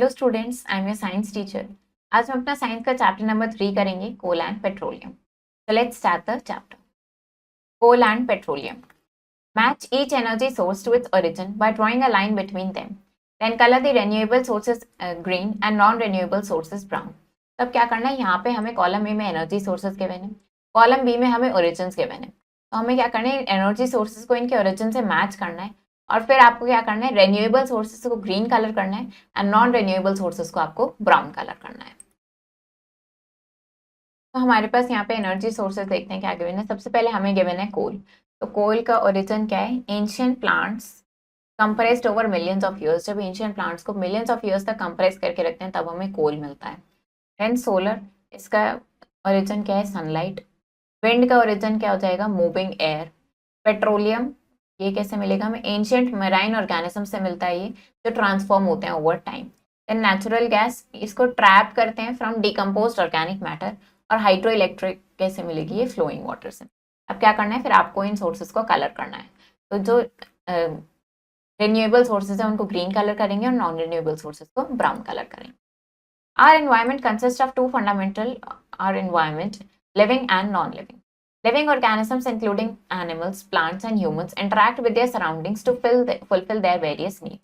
Hello students, I am your science teacher. आज हम अपना साइंस का चैप्टर नंबर 3 करेंगे, coal and petroleum. So let's start the chapter. Coal and petroleum. Match each energy source to its origin by drawing a line between them. Then colour the renewable sources green and non renewable sources brown. तब क्या करना है, यहाँ पे हमें column A में energy sources given है, column B में हमें ओरिजिन गिवन है। तो हमें क्या करना है, एनर्जी सोर्सेज को इनके ओरिजिन से मैच करना है और फिर आपको क्या करना है, रिन्यूएबल सोर्सेज को ग्रीन कलर करना है एंड नॉन रिन्यूएबल सोर्सेज को आपको ब्राउन कलर करना है। तो हमारे पास यहाँ पे एनर्जी सोर्सेज देखते हैं क्या गिवन है। सबसे पहले हमें गिवन है कोल। तो कोल का ओरिजिन क्या है, ancient plants compressed over millions of years. जब एंशियंट प्लांट्स को मिलियंस ऑफ ईयर्स तक कंप्रेस करके रखते हैं तब हमें कोल मिलता है। देन सोलर, इसका ओरिजिन क्या है, सनलाइट। विंड का ओरिजिन क्या हो जाएगा, मूविंग एयर। पेट्रोलियम, ये कैसे मिलेगा हमें, एंशियंट मेराइन ऑर्गेनिज्म से मिलता है ये, जो ट्रांसफॉर्म होते हैं over time. Then natural gas, इसको ट्रैप करते हैं फ्रॉम डिकम्पोज्ड ऑर्गेनिक मैटर। और हाइड्रो इलेक्ट्रिक कैसे मिलेगी, ये फ्लोइंग वाटर से। अब क्या करना है, फिर आपको इन सोर्सेज को कलर करना है। तो जो रिन्यूएबल सोर्सेज है उनको ग्रीन कलर करेंगे और नॉन रिन्यूएबल सोर्सेज को ब्राउन कलर करेंगे। Our environment consists of two fundamental, our environment, living and non-living. Living organisms, including animals, plants, and humans, interact with their surroundings to fulfill their various needs.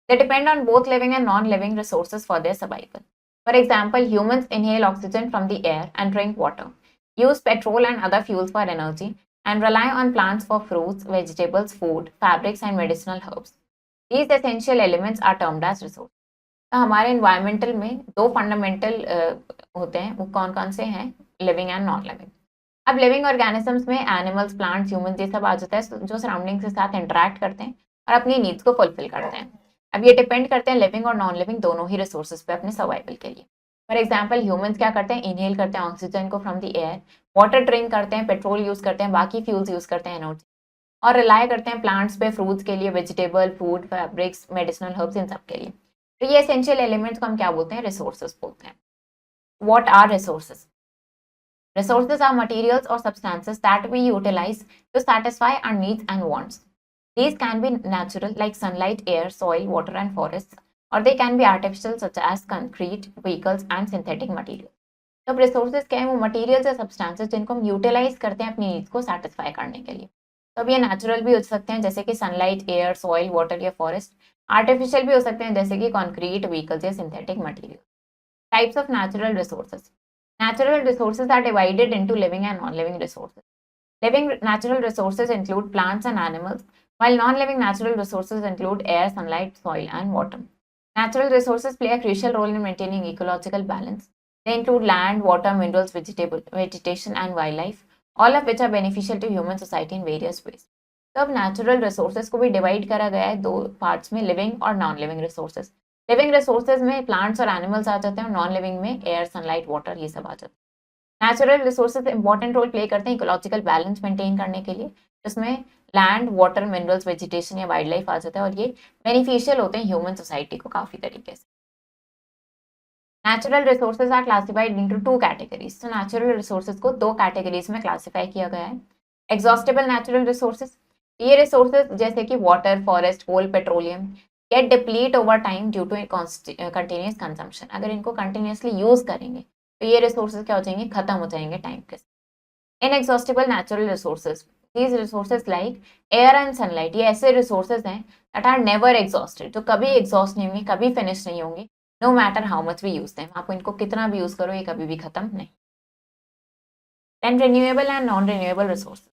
They depend on both living and non-living resources for their survival. For example, humans inhale oxygen from the air and drink water, use petrol and other fuels for energy, and rely on plants for fruits, vegetables, food, fabrics, and medicinal herbs. These essential elements are termed as resources. तो हमारे environmental में दो fundamental होते हैं, वो कौन कौन से हैं, लिविंग एंड नॉन लिविंग। अब लिविंग ऑर्गेनिजम्स में एनिमल्स, प्लांट्स, ह्यूमंस, ये सब आ जाता है जो सराउंडिंग के साथ इंटरेक्ट करते हैं और अपनी नीड्स को फुलफिल करते हैं। अब ये डिपेंड करते हैं लिविंग और नॉन लिविंग दोनों ही रिसोर्सेज पे अपने सर्वाइवल के लिए। फॉर एग्जाम्पल, ह्यूमंस क्या करते हैं, इनहेल करते हैं ऑक्सीजन को from the air, water drink करते हैं, पेट्रोल यूज करते हैं, बाकी फ्यूल्स यूज करते हैं एनर्जी, और रिलाई करते हैं प्लांट्स पे, फ्रूट्स के लिए, vegetable, food, fabrics, medicinal herbs, इन सब के लिए। तो ये एसेंशियल एलिमेंट्स को हम क्या बोलते हैं, रिसोर्सेज बोलते हैं। What are resources? Resources are materials or substances that we utilize to satisfy our needs and wants. These can be natural like sunlight, air, soil, water and forests, or they can be artificial such as concrete, vehicles and synthetic materials. तो resources क्या है, वो materials या substances जिनको हम utilise करते हैं अपनी नीड्स को सेटिस्फाई करने के लिए। तो अब ये नेचुरल भी हो सकते हैं जैसे कि सनलाइट, एयर, सॉइल, वाटर या फॉरेस्ट। आर्टिफिशियल भी हो सकते हैं जैसे कि कॉन्क्रीट, व्हीकल्स या synthetic material. Types of natural resources. Natural resources are divided into living and non-living resources. Living natural resources include plants and animals, while non-living natural resources include air, sunlight, soil, and water. Natural resources play a crucial role in maintaining ecological balance. They include land, water, minerals, vegetation, and wildlife, all of which are beneficial to human society in various ways. तो अब natural resources को भी divide करा गया है दो parts में, living और non living resources. Living resources में प्लांट्स और एनिमल्स आ जाते हैं और नॉन लिविंग में एयर, सनलाइट, वाटर, ये सब आ जाते हैं। Natural resources important role play करते हैं इकोलॉजिकल बैलेंस मेंटेन करने के लिए, जिसमें लैंड, वाटर, मिनरल्स, वेजिटेशन या वाइल्ड लाइफ आ जाता है और ये बेनिफिशियल होते हैं ह्यूमन सोसाइटी को काफी तरीके से। Natural resources are classified into two categories. तो नेचुरल रिसोर्सेज को दो कैटेगरीज में क्लासिफाई किया गया है। एग्जॉस्टेबल नेचुरल रिसोर्सेज, ये रिसोर्सेज जैसे कि water, forest, coal, petroleum get deplete over time due to continuous consumption. अगर इनको कंटिन्यूसली यूज करेंगे तो ये रिसोर्सेज क्या हो जाएंगे, खत्म हो जाएंगे टाइम के साथ। Inexhaustible natural resources, these resources like air and sunlight, ये ऐसे रिसोर्सेज हैं दैट आर नेवर एग्जॉस्टेड, जो कभी एग्जॉस्ट नहीं होंगे, कभी फिनिश नहीं होंगे, no matter how much we use them. आप इनको कितना भी यूज करो ये कभी भी खत्म नहीं। Then renewable and non renewable resources.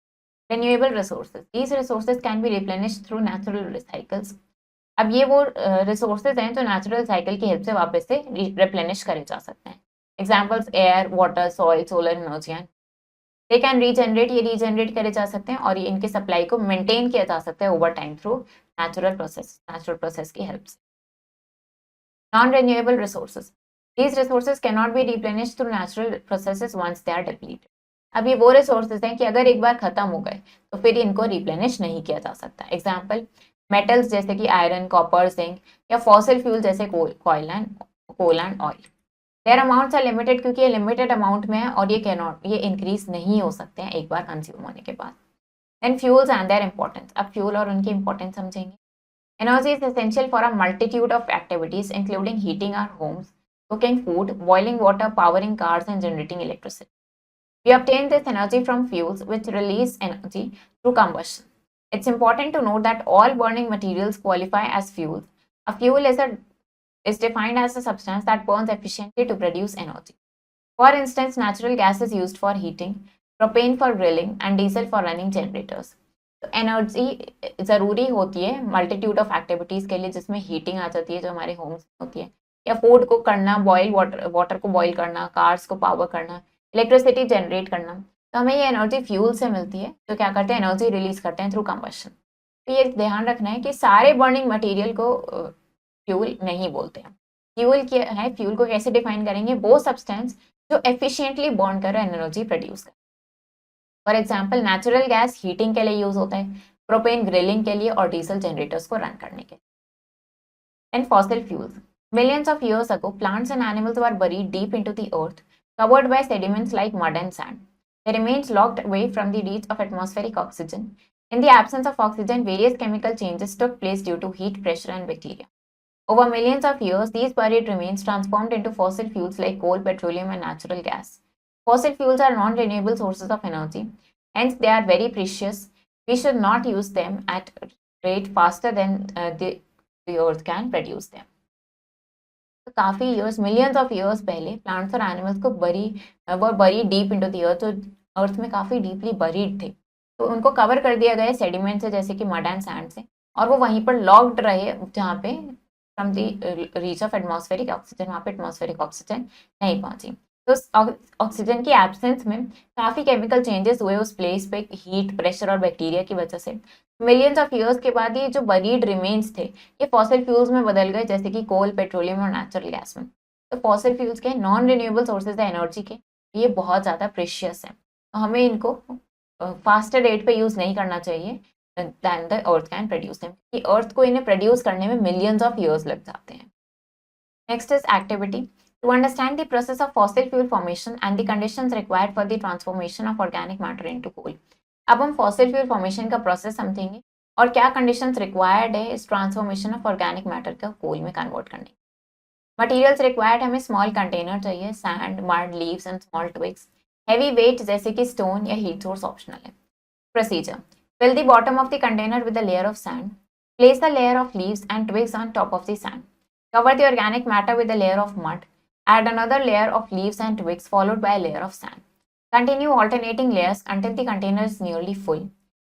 Renewable resources, these resources can be replenished through natural recycles. अब ये वो रिसोर्सेज हैं जो नेचुरल साइकिल की हेल्प से वापस से रिप्लेनिश करे जा सकते हैं। Examples air, water, soil, solar energy and they can regenerate, ये रीजनरेट करे जा सकते हैं और ये इनके सप्लाई को मेंटेन किया जा सकता है over time through natural process की हेल्प से। Non renewable resources, these resources can not be replenished through natural processes once they are depleted. अब ये वो रिसोर्सेज हैं कि अगर एक बार खत्म हो गए तो फिर इनको रिप्लेनिश नहीं किया जा सकता। एग्जाम्पल मेटल्स जैसे कि आयरन, कॉपर, जिंक या फॉसिल फ्यूल जैसे coal and oil. Their amounts are limited, क्योंकि ये लिमिटेड अमाउंट में है और ये इंक्रीज नहीं हो सकते हैं एक बार कंज्यूम होने के बाद। Then fuels and their importance, अब फ्यूल और उनकी इंपॉर्टेंस समझेंगे। Energy is essential for a multitude of activities, including heating our homes, cooking food, boiling water, powering cars, and generating electricity. We obtain this energy from fuels, which release energy through combustion. It's important to note that all burning materials qualify as fuels. A fuel is defined as a substance that burns efficiently to produce energy. For instance, natural gas is used for heating, propane for grilling, and diesel for running generators. तो energy ज़रूरी होती है multitude of activities के लिए, जिसमें heating आ जाती है जो हमारे होम्स में होती है, या फूड को करना, बॉयल वाटर को बॉयल करना, कार्स को पावर करना, इलेक्ट्रिसिटी जनरेट करना। तो हमें ये एनर्जी फ्यूल से मिलती है, जो क्या करते हैं, एनर्जी रिलीज करते हैं थ्रू कंबशन। तो ये ध्यान रखना है कि सारे बर्निंग मटेरियल को फ्यूल नहीं बोलते हैं। फ्यूल क्या है, फ्यूल को कैसे डिफाइन करेंगे, वो सब्सटेंस जो एफिशिएंटली बर्न कर एनर्जी प्रोड्यूस करे। For example, natural gas heating के लिए यूज होता है, प्रोपेन ग्रिलिंग के लिए, और डीजल जनरेटर्स को रन करने के लिए। And fossil fuels, millions of years ago, plants and animals were buried deep into the earth, covered by sediments like mud and sand. Their remains locked away from the reach of atmospheric oxygen. In the absence of oxygen, various chemical changes took place due to heat, pressure, and bacteria. Over millions of years, these buried remains transformed into fossil fuels like coal, petroleum, and natural gas. Fossil fuels are non-renewable sources of energy, hence they are very precious. We should not use them at rate faster than the earth can produce them. तो काफ़ी years, millions of years पहले plants और animals को बरी deep into the earth, तो अर्थ में काफ़ी deeply buried थे, तो उनको कवर कर दिया गया सेडिमेंट से, जैसे कि मड एंड सैंड से, और वो वहीं पर लॉक्ड रहे, जहाँ पे from the reach of atmospheric oxygen, वहाँ पे एटमॉस्फेरिक ऑक्सीजन नहीं पहुंची। तो ऑक्सीजन की एब्सेंस में काफ़ी केमिकल चेंजेस हुए उस प्लेस पे, हीट, प्रेशर और बैक्टीरिया की वजह से। मिलियंस ऑफ ईयर्स के बाद ये जो बरीड रिमेन्स थे, ये फॉसिल फ्यूल्स में बदल गए, जैसे कि कोल, पेट्रोलियम और नेचुरल गैस में। तो फॉसिल फ्यूल्स के नॉन रिन्यूएबल सोर्सेज है एनर्जी के, ये बहुत ज़्यादा प्रेशियस है, तो हमें इनको फास्टर रेट पे यूज़ नहीं करना चाहिए than the earth can produce them, कि अर्थ को इन्हें प्रोड्यूस करने में मिलियंस ऑफ ईयर्स लग जाते हैं। Next is activity. To understand the process of fossil fuel formation and the conditions required for the transformation of organic matter into coal. अब हम फॉसिल फ्यूल फॉर्मेशन का प्रोसेस समझेंगे और क्या कंडीशंस रिक्वायर्ड है इस ट्रांसफॉर्मेशन ऑफ ऑर्गेनिक मैटर का कोल में कन्वर्ट करने। मटेरियल्स रिक्वायर्ड, हमें स्मॉल कंटेनर चाहिए, sand, mud, leaves and small twigs. Heavy weight जैसे कि स्टोन या हीट सोर्स ऑप्शनल है। Procedure, fill the bottom of the container with a layer of sand, place a layer of leaves and twigs on top of the sand, cover the organic matter with a layer of mud, add another layer of leaves and twigs followed by a layer of sand. Continue alternating layers until the container is nearly full.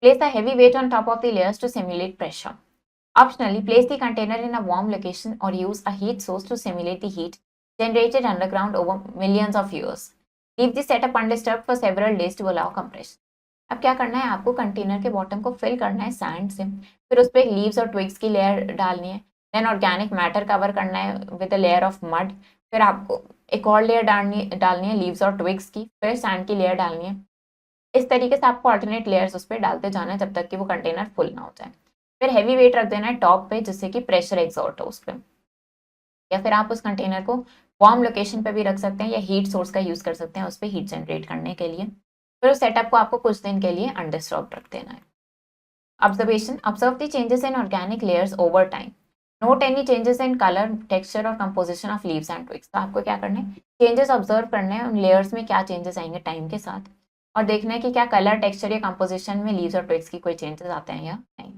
Place a heavy weight on top of the layers to simulate pressure. Optionally, place the container in a warm location or use a heat source to simulate the heat generated underground over millions of years. Leave the setup undisturbed for several days to allow compression. अब क्या करना है, आपको container के bottom को fill करना है sand से, फिर उस पर लीव्स और ट्विग्स की लेयर डालनी है, देन ऑर्गेनिक मैटर कवर करना है with a layer of mud, फिर आपको एक और लेयर डालनी है लीव्स और ट्विग्स की, फिर सैंड की लेयर डालनी है। इस तरीके से आपको अल्टरनेट लेयर्स उस पर डालते जाना है जब तक कि वो कंटेनर फुल ना हो जाए। फिर हैवी वेट रख देना है टॉप पे, जिससे कि प्रेशर एक्सर्ट हो उस पर, या फिर आप उस कंटेनर को वार्म लोकेशन पे भी रख सकते हैं या हीट सोर्स का यूज़ कर सकते हैं उस पर हीट जनरेट करने के लिए। फिर उस सेटअप को आपको कुछ दिन के लिए अनडिस्टर्ब्ड रख देना है। Observation, observe the changes in organic layers over time, note any changes in colour, texture और composition of leaves and twigs. तो आपको क्या करना है, चेंजेस ऑब्जर्व करने हैं, उन लेयर्स में क्या चेंजेस आएंगे टाइम के साथ, और देखना है कि क्या कलर, टेक्सचर या कंपोजिशन में लीव्स और ट्विग्स की कोई चेंजेस आते हैं या नहीं।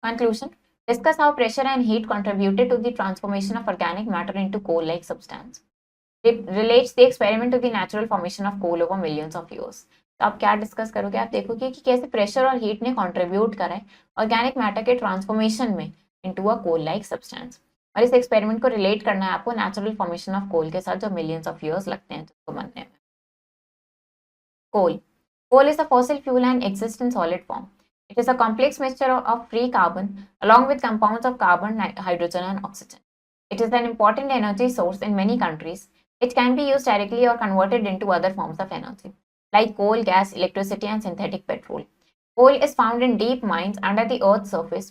Conclusion, discuss how pressure and heat contributed to the transformation of organic matter into coal like substance. Relates the experiment to the natural formation of coal over millions of years. तो आप क्या discuss करोगे, आप देखोगे कि कैसे pressure और heat ने कंट्रीब्यूट करा है ऑर्गेनिक मैटर के ट्रांसफॉर्मेशन में into a coal like substance, और इस एक्सपेरिमेंट को रिलेट करना है आपको नेचुरल फॉर्मेशन ऑफ कोल के साथ, जो मिलियंस ऑफ ईयर्स लगते हैं जिसको बनने में। Coal is a fossil fuel and exist in solid form. It is a complex mixture of free carbon along with compounds of carbon, hydrogen and oxygen. It is an important energy source in many countries. It can be used directly or converted into other forms of energy, like coal, gas, electricity and synthetic petrol. Coal is found in deep mines under the earth's surface.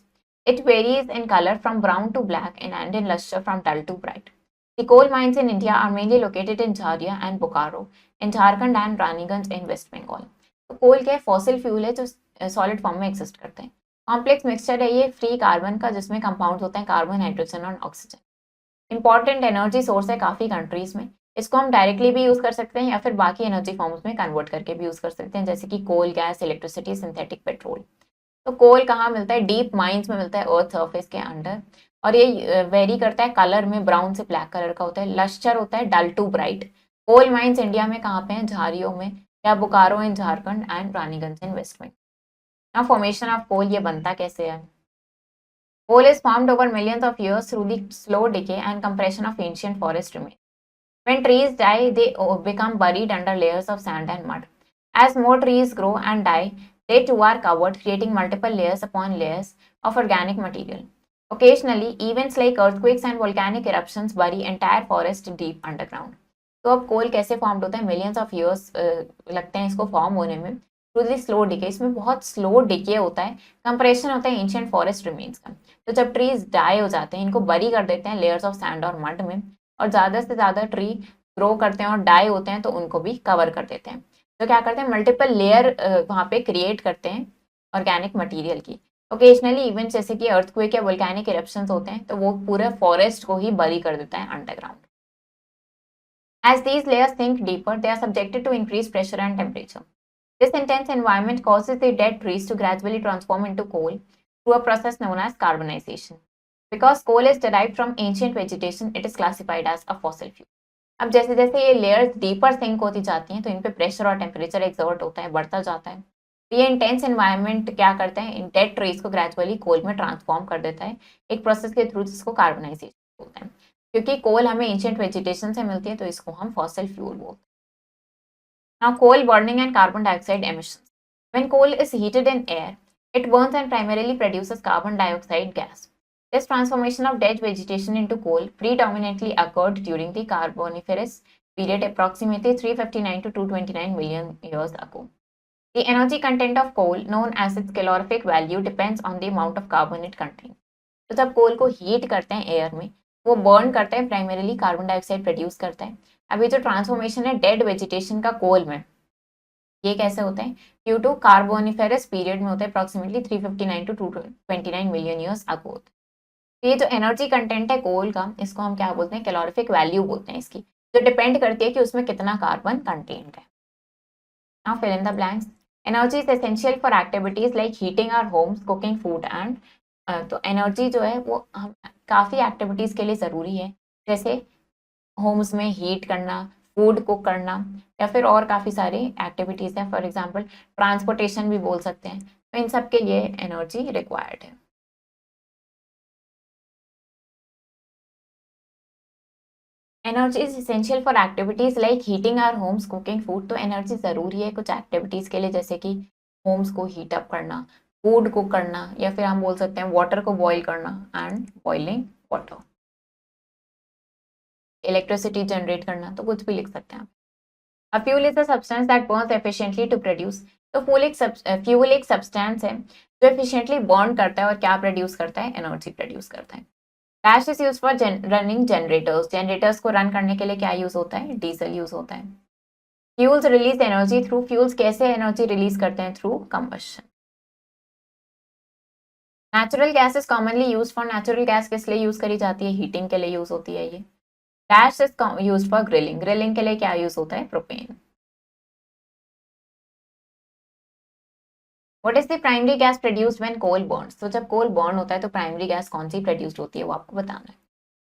It varies in color from brown to black and in luster from dull to bright. The coal mines in India are mainly located in Jharia and Bokaro, in Jharkhand and Raniganj in West Bengal. तो कोल क्या है, fossil fuel है जो solid form में exist करते हैं। Complex mixture है ये फ्री कार्बन का, जिसमें कंपाउंड होते हैं कार्बन, हाइड्रोजन और ऑक्सीजन। इंपॉर्टेंट एनर्जी सोर्स है काफ़ी कंट्रीज में। इसको हम डायरेक्टली भी यूज़ कर सकते हैं या फिर बाकी एनर्जी फॉर्म्स में कन्वर्ट करके भी यूज़ कर सकते हैं, जैसे कि कोल, गैस, इलेक्ट्रिसिटी, सिंथेटिक पेट्रोल। तो कोल कहाँ मिलता है? डीप माइंस में मिलता है, अर्थ सर्फेस के अंडर। और ये वेरी करता है कलर में, ब्राउन से ब्लैक कलर का होता है। लश्चर होता है dull to bright. Coal mines India में कहाँ पे हैं? झारियों में, या Bokaro in Jharkhand and Raniganj in west में। नाउ फॉर्मेशन ऑफ कोल, ये बनता कैसे है? Coal is formed over millions of years through the slow decay and compression of ancient forest remains. When trees die, they become buried under layers of sand and mud. As more trees grow and die, they too are covered, creating multiple layers upon layers of organic material. Occasionally, events like earthquakes and volcanic eruptions bury entire forest deep underground. तो अब कोल कैसे form होता है? Millions of years लगते हैं इसको form होने में, थ्रू दी स्लो डिके। इसमें बहुत स्लो डिके होता है, कंप्रेशन होता है एंशिएंट फॉरेस्ट रिमेन्स का। तो जब ट्रीज डाई हो जाते हैं, इनको बरी कर देते हैं लेयर्स ऑफ सैंड और मड में, और ज़्यादा से ज़्यादा ट्री ग्रो करते हैं और डाई होते हैं तो उनको भी कवर कर देते हैं। तो क्या करते हैं? मल्टीपल लेयर वहाँ पे क्रिएट करते हैं ऑर्गेनिक मटीरियल की। ओकेजनली इवेंट्स जैसे कि अर्थक्वेक या वोल्केनिक इरप्शंस होते हैं, तो वो पूरे फॉरेस्ट को ही बरी कर देता है underground. As these layers sink deeper, they are subjected to increased pressure and temperature. This intense environment causes the dead trees to gradually transform into coal through a process known as carbonization. Because coal is derived from ancient vegetation, it is classified as a fossil fuel. अब जैसे जैसे ये layers deeper sink होती जाती हैं, तो इन पे pressure और टेम्परेचर एक्सर्ट होता है, बढ़ता जाता है। तो ये इंटेंस एनवायरनमेंट क्या करता है? इन डेड ट्रीज को ग्रेजुअली कोल में ट्रांसफॉर्म कर देता है, एक प्रोसेस के थ्रू, जिसको कार्बनाइजेशन बोलते हैं। क्योंकि कोल हमें एंशिएंट वेजिटेशन से मिलती है, तो इसको हम फॉसिल फ्यूल बोलते हैं। Now coal burning and carbon dioxide emissions. When coal is heated in air, it burns and primarily produces carbon dioxide gas. This transformation of dead vegetation into coal predominantly occurred during the Carboniferous period, approximately 359 to 229 million years ago. The energy content of coal, known as its calorific value, depends on the amount of carbon it contains. तो जब कोल को heat करते हैं air में, वो burn करता है, primarily carbon dioxide produce करता है। अभी जो ट्रांसफॉर्मेशन है डेड वेजिटेशन का कोल में, ये कैसे होते हैं? ड्यू टू कार्बोनिफेरस पीरियड में होता है, approximately 359 to 229 million years ago. ये जो एनर्जी कंटेंट है कोल का, इसको हम क्या बोलते हैं? कैलोरिफिक वैल्यू बोलते हैं इसकी, जो डिपेंड करती है कि उसमें कितना कार्बन कंटेंट है। Now fill in the blanks. Energy is essential for activities like heating our homes, cooking food and. तो एनर्जी जो है वो हम काफ़ी एक्टिविटीज़ के लिए ज़रूरी है, जैसे होम्स में हीट करना, फूड कुक करना, या फिर और काफ़ी सारी एक्टिविटीज़ हैं। फॉर एग्जांपल ट्रांसपोर्टेशन भी बोल सकते हैं। तो इन सब के लिए एनर्जी रिक्वायर्ड है। Energy is essential for activities like heating our homes, cooking food. तो एनर्जी ज़रूरी है कुछ एक्टिविटीज़ के लिए, जैसे कि होम्स को हीट अप करना, फूड कुक करना, या फिर हम बोल सकते हैं वाटर को बॉईल करना and boiling water, electricity generate करना, तो कुछ भी लिख सकते हैं आप। A fuel is a substance that burns efficiently to produce. तो फ्यूल एक सब्सटेंस है जो एफिशिएंटली बर्न करता है और क्या प्रोड्यूस करता है? एनर्जी प्रोड्यूस करता है। Dash is use for running generators. Generators को रन करने के लिए क्या यूज होता है? डीजल यूज होता है। Fuels release energy through. Fuels कैसे एनर्जी रिलीज करते हैं? Through combustion. Natural gas is commonly use for. Natural gas किस लिए यूज करी जाती है? हीटिंग के लिए यूज होती है ये। Dash is use for grilling. Grilling के लिए क्या यूज होता है? Propane. What is the primary gas produced when coal burns? तो जब कोल बर्न होता है तो प्राइमरी गैस कौन सी प्रोड्यूस्ड होती है, वो आपको बताना है।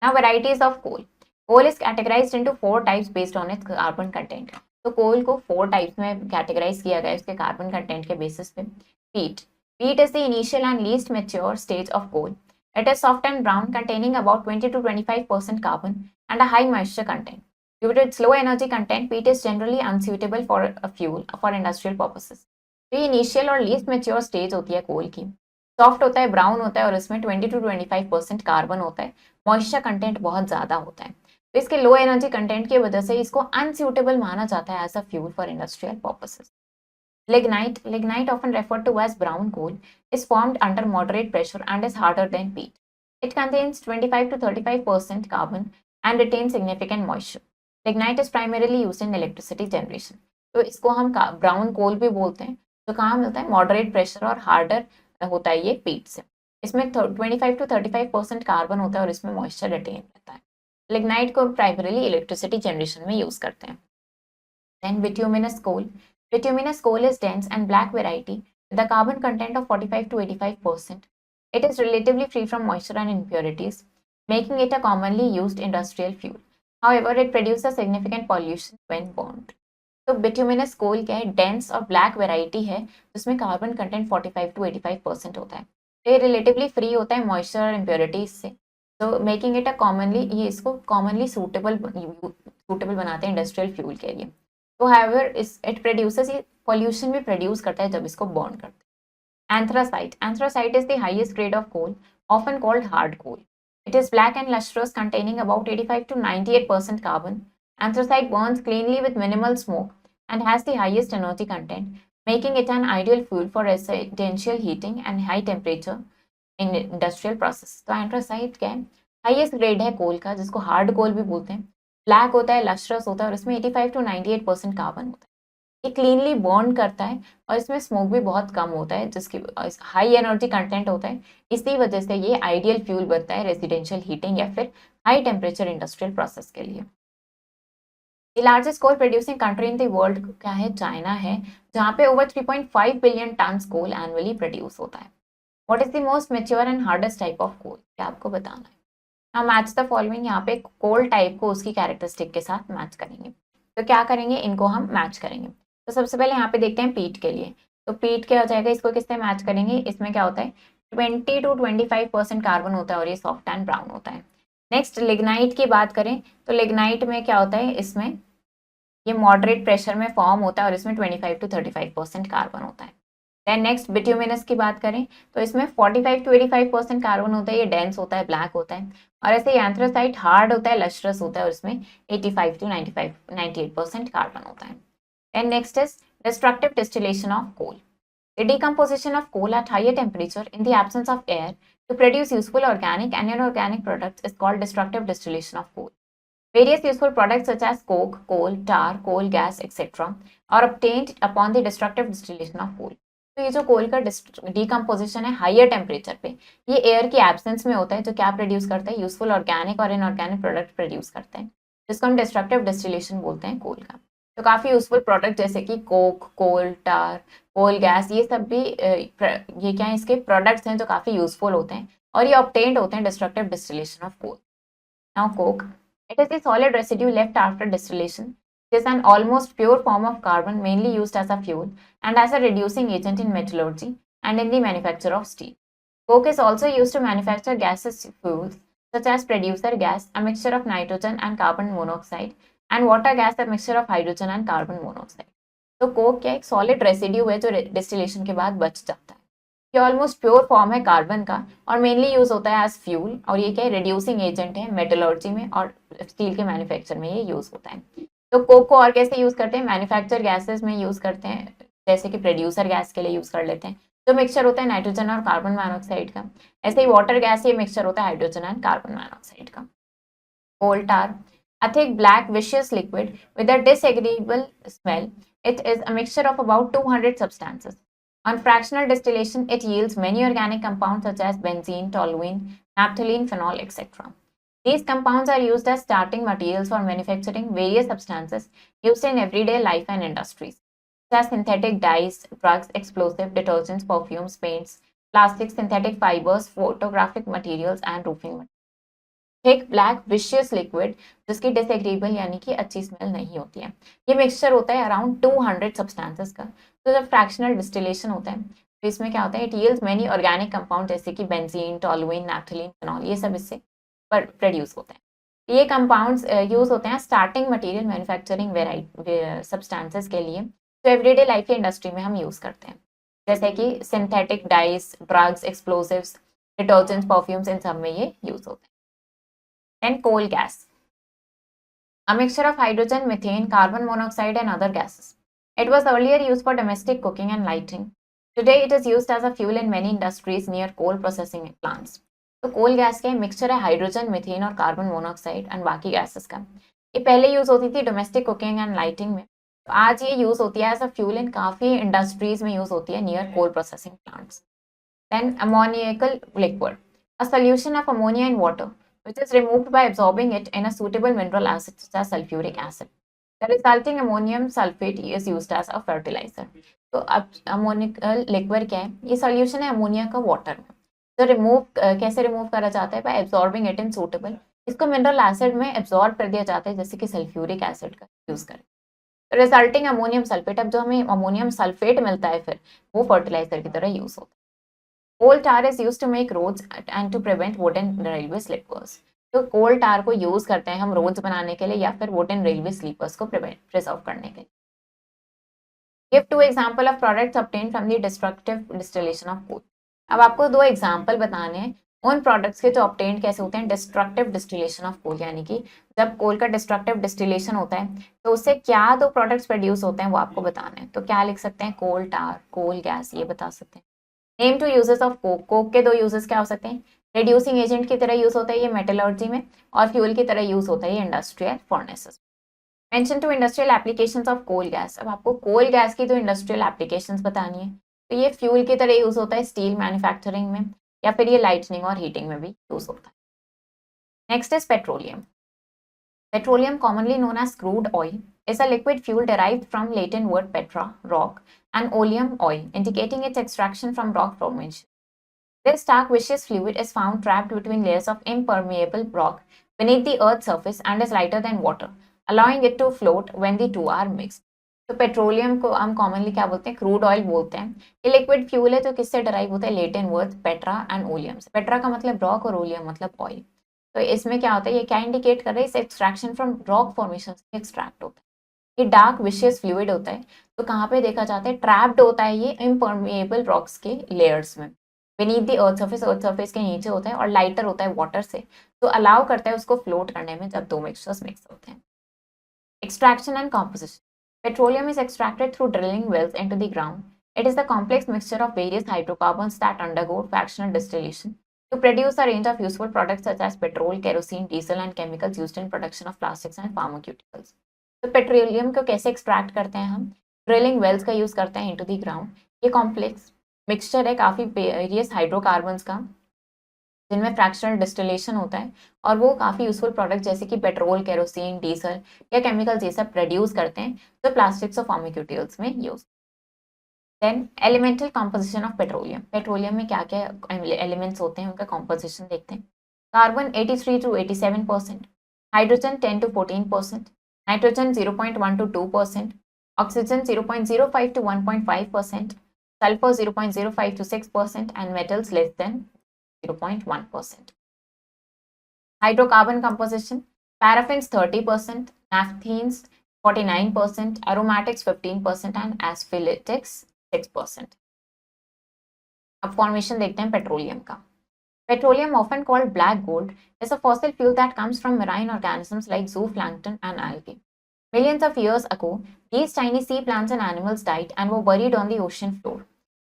Now varieties of coal. Coal is categorized into 4 types based on its carbon content. तो कोल को 4 टाइप्स में कैटेगराइज किया गया है उसके कार्बन कंटेंट के बेसिस पे। Peat. Peat is the initial and least mature stage of coal. It is soft and brown, containing about 20 to 25% carbon and a high moisture content. Due to its low energy content, peat is generally unsuitable for a fuel for industrial purposes. तो ये initial और least mature stage होती है कोल की। Soft होता है, brown होता है, और इसमें 20 to 25% कार्बन होता है। मॉइस्चर कंटेंट बहुत ज़्यादा होता है, तो इसके लो एनर्जी कंटेंट की वजह से इसको अनसूटेबल माना जाता है as a fuel for industrial purposes. Lignite, lignite often referred to as brown coal, is formed under moderate pressure and is harder than peat. It contains 25 to 35% carbon and retains significant moisture. Lignite is primarily used in electricity generation. तो इसको हम brown coal भी बोलते हैं। तो कहाँ मिलता है? मॉडरेट प्रेशर और हार्डर होता है ये पीट से। इसमें 25 to 35% कार्बन होता है और इसमें मॉइस्चर रिटेन रहता है। लिग्नाइट को प्राइमरीली इलेक्ट्रिसिटी जनरेशन में यूज करते हैं। Then bituminous coal. Bituminous coal is dense and black variety with a carbon content of 45 to 85%. It is relatively free from moisture and impurities, making it a commonly used industrial fuel. However, it produces significant pollution when burned. तो bituminous कोल क्या है, dense और black variety है जिसमें carbon content 45 to 85% होता है। तो ये रिलेटिवली फ्री होता है मॉइस्चर और इम्प्योरिटीज से, तो मेकिंग इट अ कॉमनली, ये इसको कॉमनली सूटेबल बनाते हैं इंडस्ट्रियल फ्यूल के लिए। तो हाउएवर इस इट प्रोड्यूसेस, ये पॉल्यूशन भी प्रोड्यूस करता है जब इसको बर्न करते हैं। Anthracite. Anthracite is the highest grade of coal, often called hard coal. It is black and lustrous, containing about 85 to 98% carbon. Anthracite burns cleanly with minimal smoke and has the highest energy content, making it an ideal fuel for residential heating and high temperature in industrial process. तो anthracite क्या है, highest grade है कोल का, जिसको hard कोल भी बोलते हैं। Black होता है, लस्ट्रस होता है और इसमें 85 to 98% कार्बन होता है। ये क्लीनली बर्न करता है और इसमें स्मोक भी बहुत कम होता है, जिसकी हाई एनर्जी कंटेंट होता है। इसी वजह से ये आइडियल फ्यूल बनता है रेजिडेंशियल हीटिंग या फिर हाई टेम्परेचर इंडस्ट्रियल प्रोसेस के लिए। The largest coal producing country in the world क्या है, चाइना है, जहाँ पे over 3.5 billion ton coal annually produce होता है। What is the most mature and hardest type of coal, क्या आपको बताना है। हम मैच द फॉलोइंग, यहाँ पे कोल टाइप को उसकी कैरेक्टरिस्टिक के साथ मैच करेंगे। तो क्या करेंगे, इनको हम मैच करेंगे। तो सबसे पहले यहाँ पे देखते हैं पीट के लिए। तो पीट क्या हो जाएगा, इसको किससे मैच करेंगे, इसमें क्या होता है 20 to 25% कार्बन होता है और ये सॉफ्ट एंड ब्राउन होता है। नेक्स्ट लिग्नाइट की बात करें तो लिग्नाइट में क्या होता है, इसमें ये मॉडरेट प्रेशर में फॉर्म होता है और इसमें 25 to 35% कार्बन होता है। देन नेक्स्ट बिट्यूमिनस की बात करें तो इसमें 45 to 85% कार्बन होता है, ये डेंस होता है, ब्लैक होता है। और ऐसे ही एंथ्रासाइट हार्ड होता है, लस्ट्रस होता है और इसमें 85 to 98% कार्बन होता है। Then next is destructive distillation of coal. The decomposition of coal at higher temperature in the absence of air to produce useful organic and inorganic products is called destructive distillation of coal. Various useful products such as coke, coal, tar, coal gas, etc. are obtained upon the destructive distillation of coal. तो ये जो कोल का decomposition है higher temperature पे, ये air की absence में होता है, जो क्या प्रोड्यूस करता है, यूजफुल ऑर्गेनिक और इनऑर्गेनिक प्रोडक्ट प्रोड्यूस करते हैं, जिसको हम डिस्ट्रक्टिव डिस्टिलेशन बोलते हैं कोल का। तो काफ़ी यूजफुल प्रोडक्ट जैसे कि कोक, कोल, टार, कोल गैस, ये सब भी ये क्या है, इसके प्रोडक्ट्स हैं जो काफ़ी यूजफुल होते हैं और ये ऑब्टेन्ड होते हैं destructive distillation of coal. Now coke, it is the solid residue left after distillation. It is an almost pure form of carbon mainly used as a fuel and as a reducing agent in metallurgy and in the manufacture of steel. Coke is also used to manufacture gaseous fuels such as producer gas, a mixture of nitrogen and carbon monoxide, and water gas, a mixture of hydrogen and carbon monoxide. तो Coke क्या एक solid residue है जो distillation के बाद बच जाता है। ये ऑलमोस्ट प्योर फॉर्म है कार्बन का और मेनली यूज होता है एज फ्यूल, और ये क्या है रिड्यूसिंग एजेंट है मेटलर्जी में और स्टील के मैन्युफैक्चर में ये यूज होता है। तो कोक को और कैसे यूज करते हैं, मैन्युफैक्चर गैसेस में यूज करते हैं, जैसे कि प्रोड्यूसर गैस के लिए यूज कर लेते हैं, जो मिक्सचर होता है नाइट्रोजन और कार्बन मोनोऑक्साइड का। ऐसे ही वाटर गैस, ये मिक्सचर होता है हाइड्रोजन एंड कार्बन मोनोऑक्साइड का। कोल टार, a thick black viscous liquid with a disagreeable smell. It is a mixture of about 200 substances. On fractional distillation, it yields many organic compounds such as benzene, toluene, naphthalene, phenol, etc. These compounds are used as starting materials for manufacturing various substances used in everyday life and industries, such as synthetic dyes, drugs, explosives, detergents, perfumes, paints, plastics, synthetic fibers, photographic materials, and roofing materials. Thick black vicious liquid जिसकी डिसएग्रीबल यानी कि अच्छी smell नहीं होती है। ये mixture होता है अराउंड 200 सब्सटेंसेस का। तो जब फ्रैक्शनल डिस्टिलेशन होता है तो इसमें क्या होता है, it yields many organic compound जैसे कि बेंजीन, टोलुइन, नैप्थलीन, फिनॉल, ये सब इससे प्रोड्यूस होते हैं। ये कंपाउंड्स यूज होते हैं starting material manufacturing variety substances के लिए, तो एवरीडे लाइफ की इंडस्ट्री में हम यूज करते हैं, जैसे कि synthetic dyes, drugs, explosives, detergents, perfumes, इन सब में ये यूज होते हैं। And coal gas, a mixture of hydrogen, methane, carbon monoxide, and other gases. It was earlier used for domestic cooking and lighting. Today, it is used as a fuel in many industries near coal processing plants. तो कोल gas का mixture है hydrogen, methane और carbon monoxide and बाकी gases का। ये पहले use होती थी डोमेस्टिक कुकिंग एंड लाइटिंग में, तो आज ये यूज होती है एज अ फ्यूल इन काफी इंडस्ट्रीज में यूज होती है near coal processing plants. Then ammoniacal liquid, a solution of ammonia in water, which is removed by absorbing it in a suitable mineral acid such as sulfuric acid. The resulting ammonium sulfate is used as a fertilizer. तो अब ammoniacal liquid क्या है? ये solution है ammonia का water में. तो कैसे रिमूव करा जाता है? Bye absorbing it in suitable. इसको मिनरल एसिड में एब्जॉर्ब कर दिया जाता है, जैसे कि सल्फ्यूरिक एसिड का यूज करें. रिजल्टिंग अमोनियम सल्फेट, अब जो हमें अमोनियम सल्फेट मिलता है फिर वो फर्टिलाइजर की तरह यूज होता है. Coal tar is use to make roads and to prevent wooden railway sleepers. तो कोल टार को यूज करते हैं हम रोड्स बनाने के लिए या फिर वुडन रेलवे स्लीपर्स को प्रिजर्व करने के लिए. Give two example of products obtained from the destructive distillation of coal. अब आपको दो एग्जांपल बताने हैं उन प्रोडक्ट्स के जो ऑब्टेन्ड कैसे होते हैं डिस्ट्रक्टिव डिस्टिलेशन ऑफ कोल, यानी कि जब कोल का डिस्ट्रक्टिव डिस्टिलेशन होता है तो उससे क्या दो प्रोडक्ट्स प्रोड्यूस होते हैं वो आपको बताने हैं. तो क्या लिख सकते हैं? कोल टार, कोल गैस, ये बता सकते हैं. Name two uses of coke. Coke के दो यूजेस क्या हो सकते हैं? रिड्यूसिंग एजेंट की तरह यूज होता है ये मेटलर्जी में, और फ्यूल की तरह यूज होता है ये industrial furnaces. Mention two industrial applications of coal gas. अब आपको कोल गैस की दो इंडस्ट्रियल एप्लीकेशंस बतानी है. तो ये फ्यूल की तरह यूज होता है स्टील मैन्युफैक्चरिंग में, या फिर ये लाइटनिंग और हीटिंग में भी यूज होता है. Next is petroleum. Petroleum, commonly known as crude oil, is a liquid fuel derived from Latin word petra, rock, and oleum, oil, indicating its extraction from rock formation. This dark viscous fluid is found trapped between layers of impermeable rock beneath the earth's surface and is lighter than water, allowing it to float when the two are mixed. तो petroleum को हम commonly क्या बोलते हैं? Crude oil बोलते हैं. ये liquid fuel है जो किससे डराइव होता है? Latin word Petra and oleum से. पेट्रा का मतलब रॉक और ओलियम मतलब ऑयल. तो इसमें क्या होता है? ये क्या इंडिकेट कर रहा है? इस एक्सट्रैक्शन फ्रॉम रॉक फॉर्मेशन से एक्सट्रैक्ट होता है. ये डार्क विशियस फ्लूइड होता है. तो कहाँ पे देखा जाता है? ट्रैप्ड होता है ये इम्परमेएबल रॉक्स के लेयर्स में, beneath the अर्थ सर्फेस के नीचे होता है, और लाइटर होता है वाटर से, तो अलाउ करता है उसको फ्लोट करने में जब दो मिक्सचर्स मिक्स होते हैं. Extraction and composition. Petroleum is extracted through drilling wells into the ground. It is the complex mixture of various hydrocarbons that undergo fractional distillation to produce a range of useful products such as petrol, kerosene, diesel, and chemicals used in production of plastics and pharmaceuticals. तो petroleum को कैसे extract करते हैं हम? Drilling Wales का use करते हैं into the ground. ये कॉम्प्लेक्स मिक्सचर है काफी वेरियस हाइड्रोकार्बन्स का, जिनमें फ्रैक्शनल डिस्टिलेशन होता है, और वो काफी यूजफुल प्रोडक्ट जैसे कि पेट्रोल, केरोसिन, डीजल या केमिकल्स ये सब प्रोड्यूस करते हैं जो प्लास्टिक्स और फार्मास्यूटिकल्स में use. Then elemental composition of petroleum. Petroleum में क्या क्या एलिमेंट्स होते हैं उनका कॉम्पोजिशन देखते हैं. Carbon 83 to 87%, hydrogen 10 to 14%, nitrogen 0.1 to 2%, oxygen 0.05 to 1.5%, sulfur 0.05 to 6%, and metals less than 0.1%. Hydrocarbon composition: paraffins 30%, naphthenes 49%, aromatics 15%, and asphaltics 6%. अब फॉर्मेशन देखते हैं पेट्रोलियम का. Petroleum, often called black gold, is a fossil fuel that comes from marine organisms like zooplankton and algae. Millions of years ago, these tiny sea plants and animals died and were buried on the ocean floor.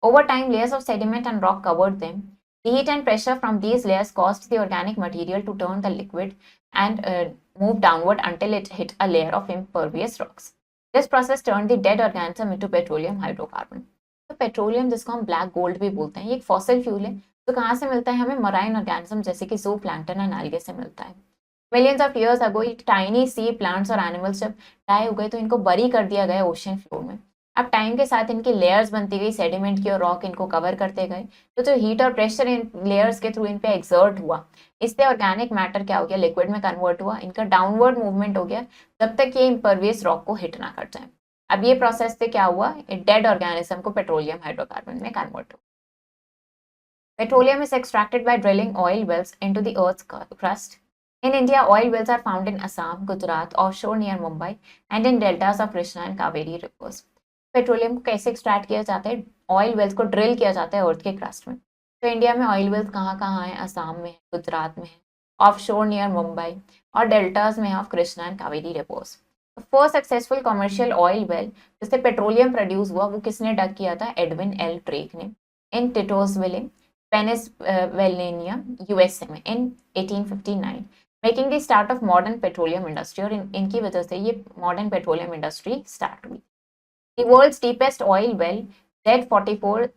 Over time, layers of sediment and rock covered them. The heat and pressure from these layers caused the organic material to turn the liquid and move downward until it hit a layer of impervious rocks. This process turned the dead organism into petroleum hydrocarbon. तो petroleum जिसको हम black gold भी बोलते हैं, ये एक fossil fuel है. तो कहाँ से मिलता है हमें? मराइन ऑर्गेनिज्म जैसे कि ज़ूप्लैंक्टन एंड algae से मिलता है. मिलियंस ऑफ ईयर्स अगो ये टाइनी सी प्लांट्स और एनिमल्स जब डाई हो गए तो इनको बरी कर दिया गया ओशन फ्लोर में. अब टाइम के साथ इनकी लेयर्स बनती गई सेडिमेंट की और रॉक इनको कवर करते गए. तो जो हीट और प्रेशर इन लेयर्स के थ्रू इन पे एक्सर्ट हुआ, इससे ऑर्गेनिक मैटर क्या हो गया? लिक्विड में कन्वर्ट हुआ. इनका डाउनवर्ड मूवमेंट हो गया जब तक ये इम्परवियस रॉक को हिट ना कर जाए. अब ये प्रोसेस से क्या हुआ? डेड ऑर्गेनिज्म को पेट्रोलियम हाइड्रोकार्बन में कन्वर्ट हुआ. Petroleum is extracted by drilling oil wells into the earth's crust. In India, oil wells are found in Assam, Gujarat, offshore near Mumbai, and in deltas of Krishna and Kaveri rivers. Petroleum को कैसे extract किया जाता है? Oil Wales को drill किया जाता है अर्थ के क्रस्ट में. तो इंडिया में ऑयल वेल्स कहाँ कहाँ हैं? असम में है, गुजरात में है, ऑफशोर नियर मुंबई, और डेल्टास में of Krishna and Kaveri reverse. First successful commercial oil well जिससे पेट्रोलियम प्रोड्यूस हुआ वो किसने डग किया था? एडविन एल ड्रेक ने इन टिटोसविले, पेनिसवेल्वेनिया, यूएसए में इन 1859, making the start of modern petroleum industry. और इनकी वजह से ये मॉडर्न पेट्रोलियम इंडस्ट्री स्टार्ट हुई. The world's deepest oil well, Z44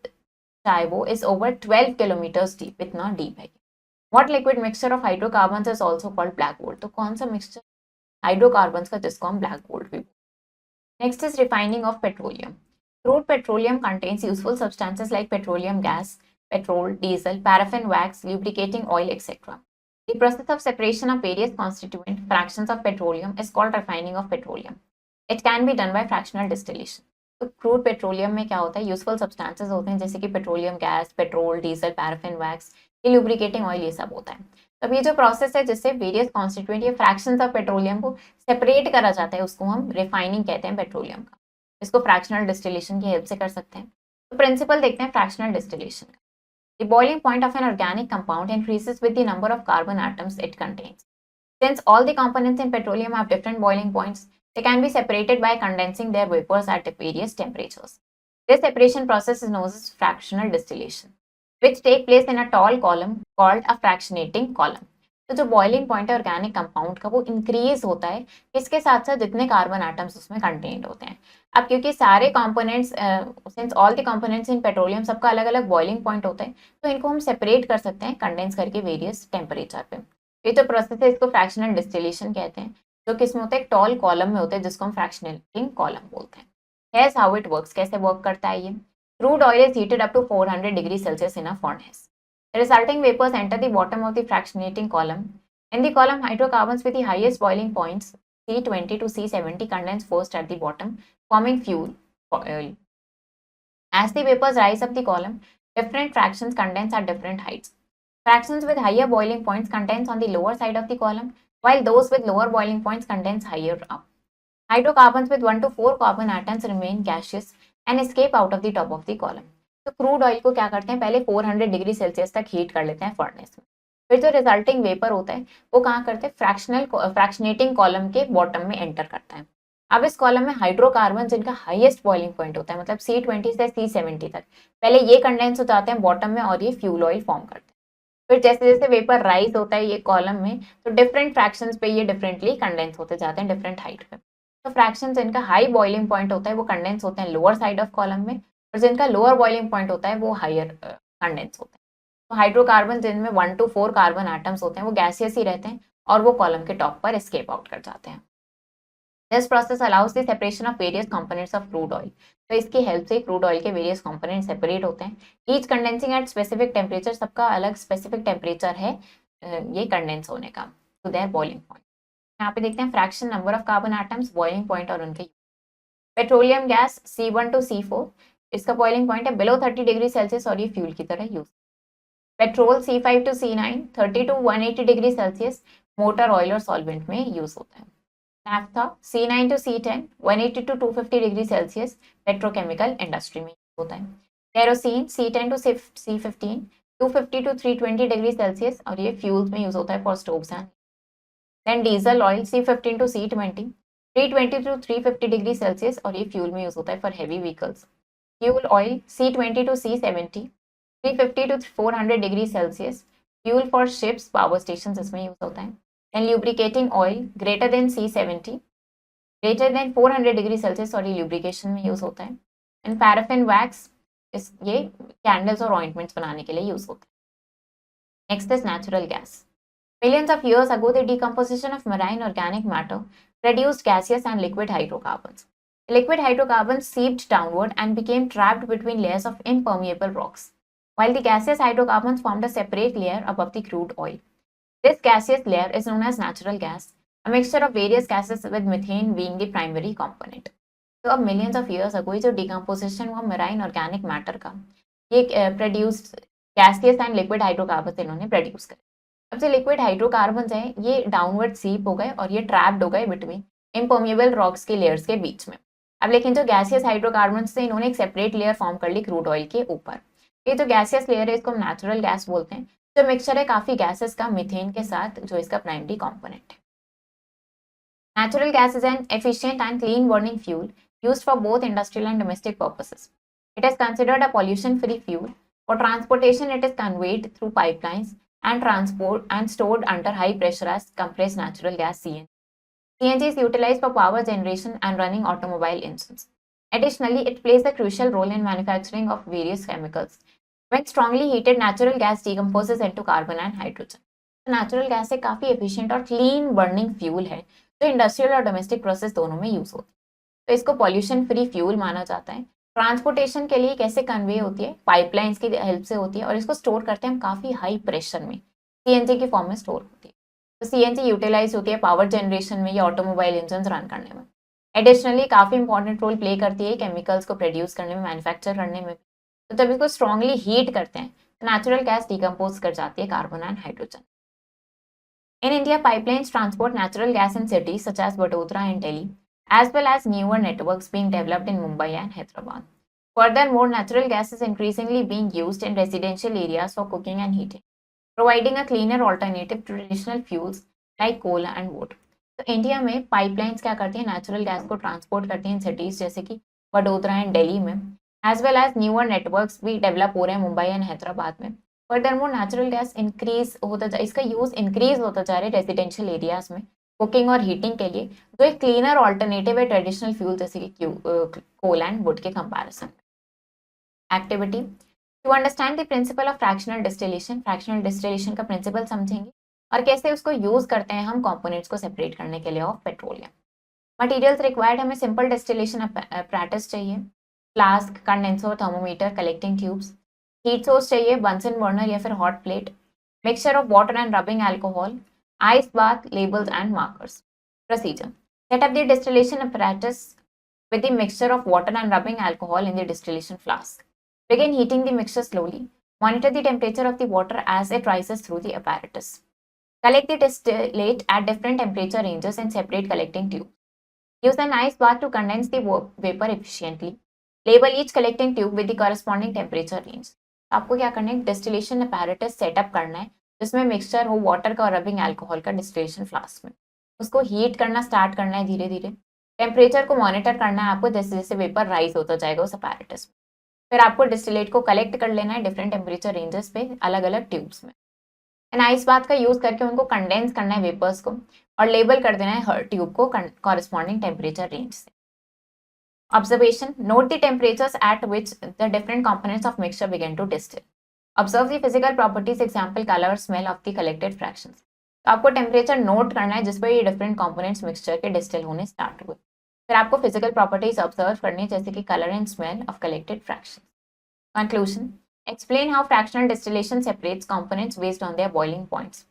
Taibo is over 12 kilometers deep. इतना deep है. What liquid mixture of hydrocarbons is also called black gold? तो कौन सा mixture हाइड्रोकार्बन्स का जिसको हम ब्लैक गोल्ड भी. Next is refining of petroleum. Crude petroleum contains useful substances like petroleum gas, petrol, diesel, paraffin wax, lubricating oil, etc. The process of separation of various constituent fractions of petroleum is called refining of petroleum. It can be done by fractional distillation. तो crude petroleum में क्या होता है, useful substances होते हैं जैसे कि petroleum gas, petrol, diesel, paraffin wax, ये लुब्रिकेटिंग ऑयल, ये सब होता है. तब ये जो प्रोसेस है जिससे वेरियस कॉन्स्टिट्यूएंट या फ्रैक्शंस ऑफ पेट्रोलियम को सेपरेट करा जाता है, उसको हम रिफाइनिंग कहते हैं पेट्रोलियम का. इसको फ्रैक्शनल डिस्टिलेशन की हेल्प से कर सकते हैं. तो प्रिंसिपल देखते हैं फ्रैक्शनल डिस्टिलेशन का. The boiling point of an organic compound increases with the number of carbon atoms it contains. Since all the components in petroleum have different boiling points, they can be separated by condensing their vapors at various temperatures. This separation process is known as fractional distillation, which take place in a tall column called a fractionating column. तो जो boiling point है organic compound का, वो increase होता है इसके साथ साथ जितने कार्बन एटम्स उसमें कंटेन्ड होते हैं. अब क्योंकि सारे components, since all the components in petroleum, सबका अलग अलग बॉइलिंग पॉइंट होता है, तो इनको हम सेपरेट कर सकते हैं कंडेंस करके वेरियस टेम्परेचर पे. ये जो प्रोसेस है इसको फ्रैक्शनल डिस्टिलेशन कहते हैं, जो किसमें होता है, एक टॉल कॉलम में होता है जिसको हम फ्रैक्शनेटिंग कॉलम बोलते हैं. हेयर्स हाउ इट वर्क्स, कैसे वर्क करता है ये. Crude oil is heated up to 400 degree Celsius in a furnace. The resulting vapors enter the bottom of the fractionating column. In the column, hydrocarbons with the highest boiling points, C20 to C70, condense first at the bottom, forming fuel oil. As the vapors rise up the column, different fractions condense at different heights. Fractions with higher boiling points condense on the lower side of the column, while those with lower boiling points condense higher up. Hydrocarbons with 1 to 4 carbon atoms remain gaseous and escape out of the top of the column. तो crude oil को क्या करते हैं, पहले 400 degree Celsius तक heat कर लेते हैं फर्नेस में. फिर जो रिजल्टिंग वेपर होता है वो कहाँ करते हैं, फ्रैक्शनेटिंग कॉलम के बॉटम में एंटर करता है. अब इस कॉलम में हाइड्रोकार्बन जिनका हाईएस्ट बॉइलिंग पॉइंट होता है, मतलब C20 से C70 तक, पहले ये कंडेंस हो जाते हैं बॉटम में और ये फ्यूल ऑयल फॉर्म करते हैं. फिर जैसे जैसे वेपर राइज होता है ये कॉलम में, तो डिफरेंट फ्रैक्शंस पे ये डिफरेंटली कंडेंस होते जाते हैं डिफरेंट हाइट पे. तो फ्रैक्शंस जिनका हाई बॉइलिंग पॉइंट होता है वो कंडेंस होते हैं लोअर साइड ऑफ कॉलम में, और जिनका लोअर बॉइलिंग पॉइंट होता है वो हायर कंडेंस होते हैं. तो हाइड्रोकार्बन जिनमें 1 to 4 कार्बन एटम्स होते हैं वो गैसियस ही रहते हैं और वो कॉलम के टॉप पर एस्केप आउट कर जाते हैं. This process allows the separation of various components of crude oil. तो इसकी हेल्प से क्रूड ऑयल के वेरियस कंपोनेंट सेपरेट होते हैं. Each condensing at specific temperature, सबका अलग स्पेसिफिक टेम्परेचर है ये कंडेंस होने का, टू देयर बॉइलिंग पॉइंट. यहाँ पे देखते हैं fraction, number of carbon atoms, boiling point और उनके. Petroleum gas C1 to C4, इसका बॉइलिंग पॉइंट है बिलो 30 डिग्री सेल्सियस और ये फ्यूल की तरह use. Petrol C5 to C9, 30 to 180 degree Celsius motor, oil और सॉल्वेंट में यूज होता है. Naphtha C9 to C10, 180 to 250 degree Celsius petrochemical industry में यूज होता है. Kerosene C10 to C15, 250 to 320 degree Celsius और ये फ्यूल्स में यूज होता है for stoves and. Then diesel oil C15 to C20, 320 to 350 degree Celsius और ये फ्यूल में यूज होता है for heavy vehicles. Fuel oil C20 to C70, 350 to 400 degree Celsius, fuel for ships, power station इसमें use होता है. And lubricating oil greater than C70, greater than 400 degree Celsius और ये ल्यूब्रिकेशन में यूज होता है. एंड पैराफिन वैक्स, ये candles और ऑइंटमेंट्स बनाने के लिए यूज होता है. Next is natural gas. Millions of years ago, the decomposition of marine organic matter produced gaseous and liquid hydrocarbons. The liquid hydrocarbons seeped downward and became trapped between layers of impermeable rocks, while the gaseous hydrocarbons formed a separate layer above the crude oil. This gaseous layer is known as natural gas, a mixture of various gases with methane being the primary component. तो अब millions of years ago जो decomposition हुआ marine organic matter का, ये produced gaseous and liquid hydrocarbons इन्होंने produce करे. अब जो लिक्विड हाइड्रोकार्बन्स हैं ये डाउनवर्ड सीप हो गए और ये ट्रैप्ड हो गए बिटवीन इम्पर्मिएबल रॉक्स के लेयर्स के बीच में. अब लेकिन जो गैसियस हाइड्रोकार्बन्स थे इन्होंने एक सेपरेट लेयर फॉर्म कर ली क्रूड ऑयल के ऊपर. ये जो गैसियस लेयर है इसको हम नेचुरल गैस बोलते हैं, जो मिक्सचर है काफी गैसेस का मीथेन के साथ, जो इसका प्राइमरी कॉम्पोनेंट है. Natural gas is an efficient and clean burning fuel used for both industrial and domestic purposes. It is considered a pollution free fuel. For transportation it is conveyed through pipelines and transport and stored under high pressurized compressed natural gas CNG. CNG is utilized for power generation and running automobile engines. Additionally, it plays a crucial role in manufacturing of various chemicals. When strongly heated, natural gas decomposes into carbon and hydrogen. तो natural gas एक काफी efficient और clean burning fuel है जो industrial और domestic process दोनों में use होती है। तो इसको पॉल्यूशन फ्री फ्यूल माना जाता है। ट्रांसपोर्टेशन के लिए कैसे कन्वे होती है, पाइपलाइंस की हेल्प से होती है, और इसको स्टोर करते हैं हम काफी हाई प्रेशर में, सीएनजी की फॉर्म में स्टोर होती है। तो सीएनजी यूटिलाइज होती है पावर जनरेशन में या ऑटोमोबाइल इंजन रन करने में। एडिशनली काफी इंपॉर्टेंट रोल प्ले करती है केमिकल्स को प्रोड्यूस करने में, मैन्युफैक्चर करने में। तो जब इसको स्ट्रांगली हीट करते हैं तो नेचुरल गैस डिकम्पोज कर जाती है carbon and hydrogen. In India, pipelines transport natural gas in cities such as Vadodara and Delhi, as well as newer networks being developed in Mumbai and Hyderabad. Furthermore, natural gas is increasingly being used in residential areas for cooking and heating, providing a cleaner alternative to traditional fuels like coal and wood. तो India में pipelines क्या करती हैं, natural gas को transport करती हैं cities जैसे कि वडोदरा एंड दिल्ली में, as well as newer networks भी डेवलप हो रहे हैं मुंबई एंड हैदराबाद में। फर्दरमोर नेचुरल गैस इंक्रीज होता जा इसका यूज इंक्रीज होता जा रहा है रेजिडेंशियल एरियाज में कुकिंग और हीटिंग के लिए, जो एक क्लीनर ऑल्टरनेटिव है ट्रेडिशनल फ्यूल जैसे कि कोल एंड वुड के कंपैरिजन में। Activity to understand the principle of fractional distillation, fractional distillation का प्रिंसिपल समझेंगे और कैसे उसको यूज करते हैं हम कंपोनेंट्स को सेपरेट करने के लिए ऑफ पेट्रोलियम। मटेरियल्स रिक्वायर्ड, हमें सिंपल डिस्टिलेशन अपैरेटस चाहिए, flask, condenser, thermometer, collecting tubes. Heat source चाहिए, बंसन बर्नर या फिर hot plate. Mixture of water and rubbing alcohol, ice bath, labels and markers. Procedure, set up the distillation apparatus with the mixture of water and rubbing alcohol in the distillation flask. Begin heating the mixture slowly. Monitor the temperature of the water as it rises through the apparatus. Collect the distillate at different temperature ranges in separate collecting tubes. Use an ice bath to condense the vapor efficiently. Label each collecting tube with the corresponding temperature range. आपको क्या करना है, distillation apparatus setup करना है जिसमें mixture हो water का और रबिंग अल्कोहल का डिस्टिलेशन फ्लास्क में। उसको हीट करना स्टार्ट करना है धीरे धीरे। टेम्परेचर को मॉनिटर करना है आपको जैसे जैसे वेपर राइज होता जाएगा उस अपैरेटस में। फिर आपको डिस्टिलेट को कलेक्ट कर लेना है डिफरेंट टेम्परेचर रेंजेस पे अलग अलग ट्यूब्स में। एंड आइस बाथ का यूज करके उनको कंडेंस करना है वेपर्स को और लेबल कर देना है हर ट्यूब को कॉरेस्पॉन्डिंग टेम्परेचर रेंज से। Observation, note the temperatures at which the different components of mixture begin to distill. Observe the physical properties, example color, smell of the collected fractions. तो आपको temperature note करना है जिस पर ये different components mixture के distil होने start हुए। फिर आपको फिजिकल प्रॉपर्टीज ऑब्जर्व करनी है जैसे कि colour and smell of collected fractions. Conclusion, explain how fractional distillation separates components based on their boiling points.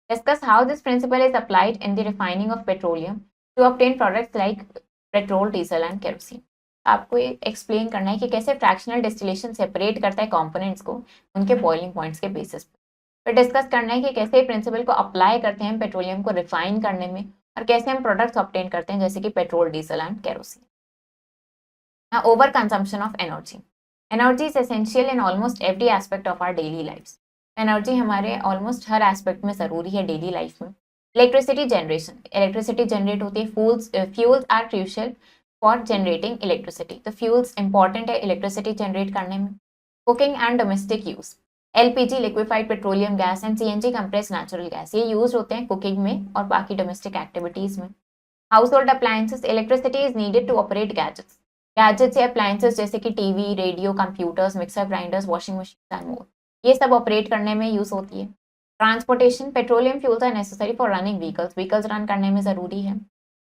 Discuss how this principle is applied in the refining of petroleum to obtain products like petrol, diesel and kerosene. आपको explain करना है कि कैसे fractional distillation separate करता है components को उनके boiling points के बेसिस पे। फिर डिस्कस करना है कि कैसे प्रिंसिपल को अप्लाई करते हैं पेट्रोलियम को रिफाइन करने में और कैसे हम प्रोडक्ट्स ऑब्टेन करते हैं जैसे कि petrol, diesel and kerosene. Over consumption of energy, energy is essential in almost every aspect of our daily life. Energy हमारे ऑलमोस्ट हर एस्पेक्ट में ज़रूरी है डेली लाइफ में। इलेक्ट्रिसिटी जनरेशन, इलेक्ट्रिसिटी जनरेट होती है, fuels are crucial for generating electricity, तो fuels important है इलेक्ट्रिसिटी जनरेट करने में। Cooking and domestic use, LPG liquefied petroleum gas and CNG compressed natural gas, ये यूज होते हैं कुकिंग में और बाकी डोमेस्टिक एक्टिविटीज में। Household appliances, electricity is needed to operate gadgets या अप्लायंसेस जैसे कि TV, radio, computers, mixer grinders, washing machine and more, ये सब ऑपरेट करने में यूज होती है। Transportation, petroleum fuels are necessary for running vehicles run करने में जरूरी है।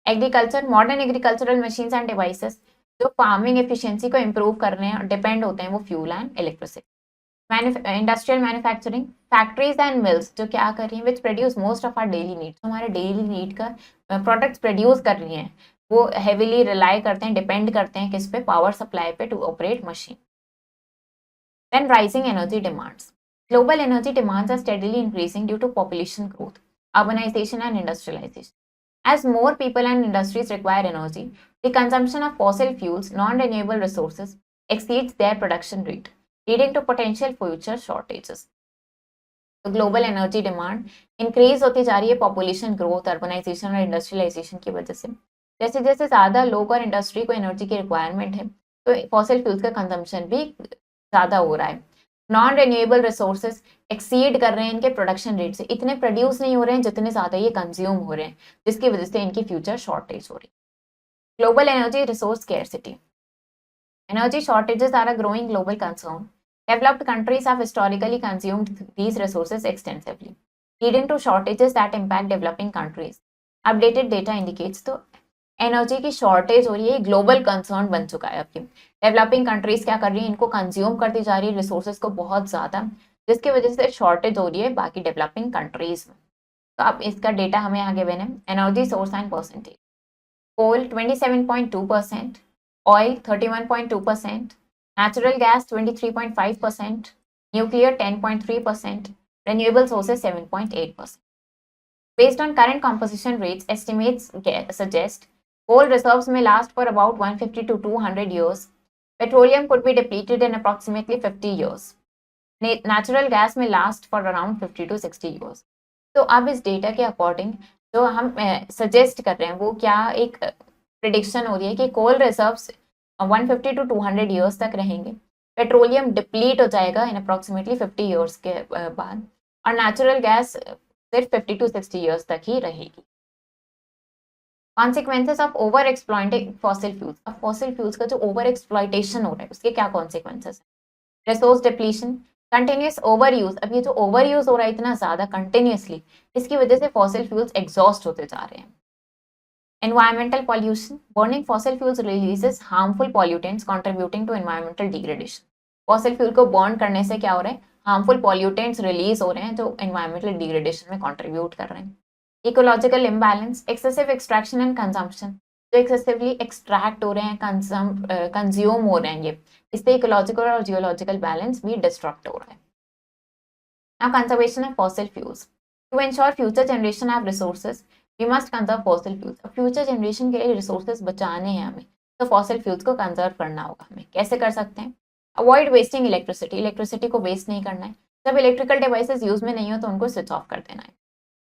Agriculture, modern agricultural machines and devices जो फार्मिंग एफिशिएंसी को इंप्रूव कर रहे हैं और डिपेंड होते हैं वो fuel and electricity. Industrial manufacturing, factories and mills जो क्या कर रही हैं which produce most of our daily needs, हमारे डेली नीड का प्रोडक्ट्स प्रोड्यूस कर रही हैं, वो हेविली रिलाई करते हैं, डिपेंड करते हैं किस पे, पावर सप्लाई पे to operate machine. Then rising energy demands, global energy demands are steadily increasing due to population growth, urbanization and industrialization. As more people and industries require energy, the consumption of fossil fuels, non-renewable resources, exceeds their production rate, leading to potential future shortages. तो global energy demand increase होती जा रही है population growth, urbanisation और industrialisation की वजह से। जैसे जैसे ज़्यादा लोग और इंडस्ट्री को एनर्जी की रिक्वायरमेंट है तो फॉसिल फ्यूल्स का कंजम्पशन भी ज़्यादा हो रहा है। नॉन रिन्यूएबल रिसोर्सेज एक्सीड कर रहे हैं इनके प्रोडक्शन रेट से, इतने प्रोड्यूस नहीं हो रहे हैं जितने ज़्यादा ये कंज्यूम हो रहे हैं, जिसकी वजह से इनकी फ्यूचर शॉर्टेज हो रही है। Global energy resource scarcity, energy shortages are a growing global concern Developed countries have historically consumed these resources extensively, leading to shortages that impact developing countries. Updated data indicates तो energy की shortage हो रही है, global concern बन चुका है अभी. Developing countries क्या कर रही है, इनको कंज्यूम करती जा रही है रिसोर्सेज को बहुत ज्यादा, जिसकी वजह से शॉर्टेज हो रही है बाकी डेवलपिंग कंट्रीज में. तो अब इसका डेटा हमें आगे बने. Energy source and percentage. Coal 27.2%, oil 31.2%, natural gas 23.5%, nuclear 10.3%, renewable sources 7.8%. Based on current composition rates, estimates suggest coal reserves may last for about 150 to 200 years. Petroleum could be depleted in approximately 50 years. Natural gas may last for around 50 to 60 years. तो अब इस data के according जो हम suggest कर रहे हैं वो क्या एक प्रिडिक्शन हो रही है कि कोल रिजर्व्स 150 टू 200 ईयर्स तक रहेंगे, पेट्रोलियम डिप्लीट हो जाएगा इन अप्रॉक्सीमेटली 50 ईयर्स के बाद, और नेचुरल गैस सिर्फ 50 टू 60 ईयर्स तक ही रहेगी. Consequences of over exploiting fossil fuels. अब फॉसिल फ्यूल्स का जो ओवर एक्सप्लॉइटेशन हो रहा है उसके क्या कॉन्सिक्वेंसेस है. Resource depletion, continuous over use. अब ये जो ओवर यूज हो रहा है इतना ज्यादा कंटिन्यूसली, इसकी वजह से फॉसिल फ्यूल्स एग्जॉस्ट होते जा रहे हैं. Environmental pollution. Burning fossil fuels releases harmful pollutants contributing to environmental degradation. Fossil fuel को burn करने से क्या हो रहा है, harmful pollutants release हो रहे हैं जो environmental degradation में contribute कर रहे हैं. Ecological imbalance. Excessive extraction and consumption. जो excessively extract हो रहे हैं, consume हो रहे हैं ये, इससे ecological और geological balance भी disrupt हो रहा है. Now conservation of fossil fuels. To ensure future generation have resources, we must conserve fossil fuels. अब फ्यूचर जनरेशन के लिए रिसोर्सेज बचाने हैं हमें, तो फॉसिल फ्यूल्स को कंजर्व करना होगा. हमें कैसे कर सकते हैं. Avoid wasting electricity. इलेक्ट्रिसिटी को वेस्ट नहीं करना है. जब इलेक्ट्रिकल डिवाइसेस यूज में नहीं हो तो उनको स्विच ऑफ कर देना है.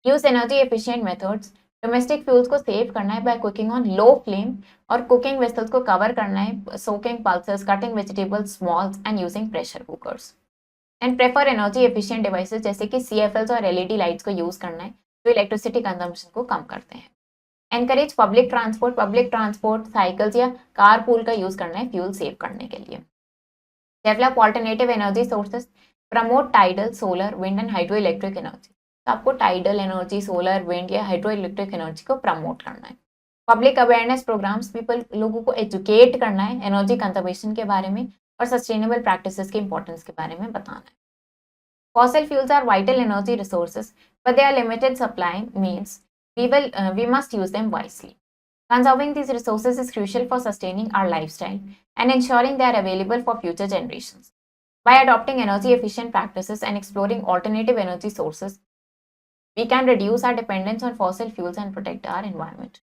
Use energy efficient methods. Domestic fuels को सेव करना है by cooking on low flame, और कुकिंग वेसल्स को कवर करना है soaking pulses, cutting vegetables, smalls and using pressure cookers. And prefer energy efficient devices जैसे कि CFLs और LED लाइट्स को यूज करना है जो इलेक्ट्रिसिटी कंजम्पशन को कम करते हैं. एनकरेज पब्लिक ट्रांसपोर्ट साइकिल्स या कार पूल का यूज करना है फ्यूल सेव करने के लिए. Develop alternative energy sources. Promote tidal, solar, wind and hydro electric energy. तो आपको टाइडल एनर्जी, सोलर, विंड या हाइड्रो इलेक्ट्रिक एनर्जी को प्रमोट करना है. Public awareness programs. लोगों को एजुकेट करना है एनर्जी कंजर्वेशन के बारे में और सस्टेनेबल प्रैक्टिसेस के इंपॉर्टेंस के बारे में बताना है. Fossil fuels are vital energy resources, but their limited supply means we must use them wisely. Conserving these resources is crucial for sustaining our lifestyle and ensuring they are available for future generations. By adopting energy efficient practices and exploring alternative energy sources, we can reduce our dependence on fossil fuels and protect our environment.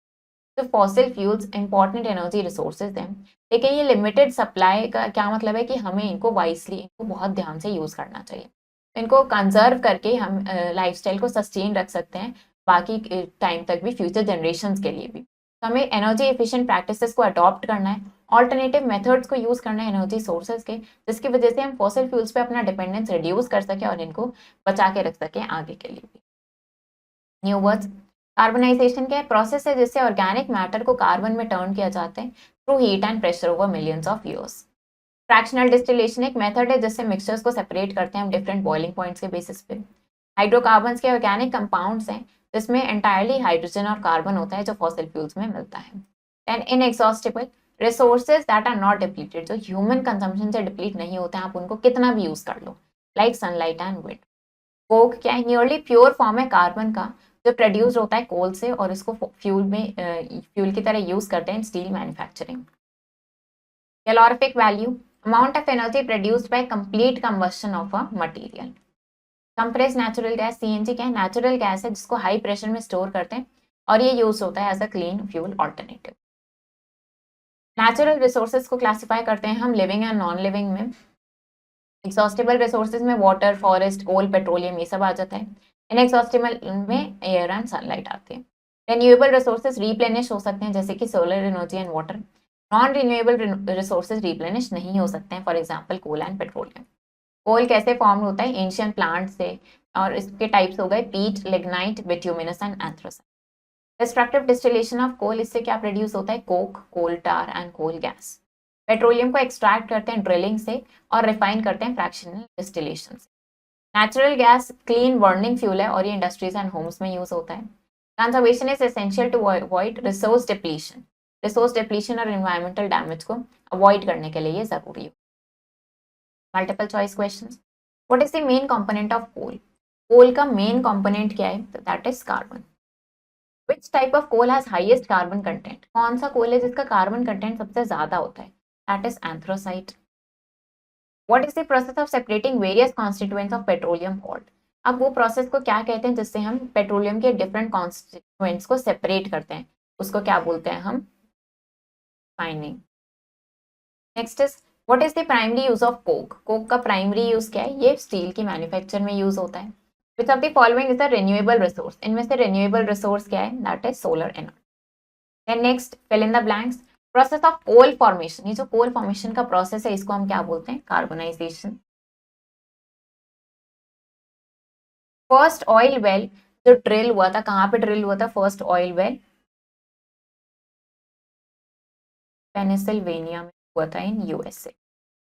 तो fossil fuels important energy resources हैं, लेकिन ये limited supply का क्या मतलब है कि हमें इनको वाइसली, इनको बहुत ध्यान से यूज करना चाहिए. इनको कंजर्व करके हम लाइफस्टाइल को सस्टेन रख सकते हैं बाकी टाइम तक भी, फ्यूचर जनरेशंस के लिए भी. तो हमें एनर्जी एफिशिएंट प्रैक्टिसेस को अडॉप्ट करना है, ऑल्टरनेटिव मेथड्स को यूज करना है एनर्जी सोर्सेज के, जिसकी वजह से हम फॉसिल फ्यूल्स पे अपना डिपेंडेंस रिड्यूस कर सकें और इनको बचा के रख सकें आगे के लिए भी. New words. कार्बनाइजेशन क्या है, प्रोसेस है जिससे ऑर्गेनिक मैटर को कार्बन में टर्न किया जाता है through heat and pressure over millions of years. Fractional distillation एक मेथड है जिससे मिक्सचर्स को सेपरेट करते हैं हम डिफरेंट बॉइलिंग पॉइंट्स के बेसिस पे. हाइड्रोकार्बन्स के ऑर्गेनिक कंपाउंड्स हैं जिसमें एंटायरली हाइड्रोजन और कार्बन होता है जो फॉसिल फ्यूल्स में मिलता है. Then inexhaustible resources that are not depleted, जो ह्यूमन कंजम्पशन से डिप्लीट नहीं होते हैं, आप उनको कितना भी यूज कर लो, like sunlight and wind. Coke क्या है, नियरली प्योर फॉर्म है कार्बन का जो प्रोड्यूस होता है कोल से, और इसको फ्यूल की तरह यूज करते हैं steel manufacturing. Calorific value, amount of energy produced by complete combustion of a material. Compressed natural gas, CNG क्या है, नेचुरल गैस है जिसको हाई प्रेशर में स्टोर करते हैं और ये यूज होता है as a clean fuel alternative. Natural resources को क्लासिफाई करते हैं हम लिविंग एंड नॉन लिविंग में. एग्जॉस्टिबल रिसोर्सेज में वाटर, फॉरेस्ट, कोल, पेट्रोलियम ये सब आ जाता है. इनएग्जॉस्टिबल में एयर एंड सनलाइट आते हैं. रिन्यूएबल रिसोर्सेज रिप्लेनिश हो सकते हैं जैसे कि solar energy and water. Non renewable resources replenish नहीं हो सकते हैं, for example coal and petroleum. Coal कैसे फॉर्म होता है, एंशियंट प्लांट से, और इसके टाइप्स हो गए peat, lignite, bituminous and anthracite. Destructive distillation of coal, इससे क्या प्रोड्यूस होता है, coke, coal tar and coal gas. Petroleum को एक्सट्रैक्ट करते हैं ड्रिलिंग से और रिफाइन करते हैं फ्रैक्शनल डिस्टिलेशन से। Natural gas clean burning fuel है और ये इंडस्ट्रीज एंड होम्स में यूज होता है। Conservation is essential to avoid resource depletion. Resource depletion और एनवायरमेंटल डैमेज को अवॉइड करने के लिए ये जरूरी है। Multiple choice questions. What is the main component of coal? Coal का मेन कंपोनेंट क्या है? तो that is carbon. Which type of coal has highest carbon content? कौन सा कोल है जिसका कार्बन कंटेंट सबसे ज्यादा होता है? That is anthracite. What is the process of separating various constituents of petroleum salt? अब वो प्रोसेस को क्या कहते हैं जिससे हम पेट्रोलियम के डिफरेंट कॉन्स्टिट्यूएंट्स को सेपरेट करते हैं? उसको क्या बोलते हैं हम? Fining. Next is what is the primary use of coke? Coke का प्राइमरी यूज क्या है? ये स्टील की मैन्युफैक्चर में यूज होता है। Which of the following is the renewable resource? इनमें से रिन्यूएबल रिसोर्स क्या है? That is solar energy. Then next fill in the blanks. Process of coal formation, ये जो कोल फॉर्मेशन का प्रोसेस है इसको हम क्या बोलते हैं? कार्बोनाइजेशन। फर्स्ट ऑयल वेल जो ड्रिल हुआ था, कहाँ पे ड्रिल हुआ था फर्स्ट ऑयल वेल? पेनिसिल्वेनिया में हुआ था, in USA.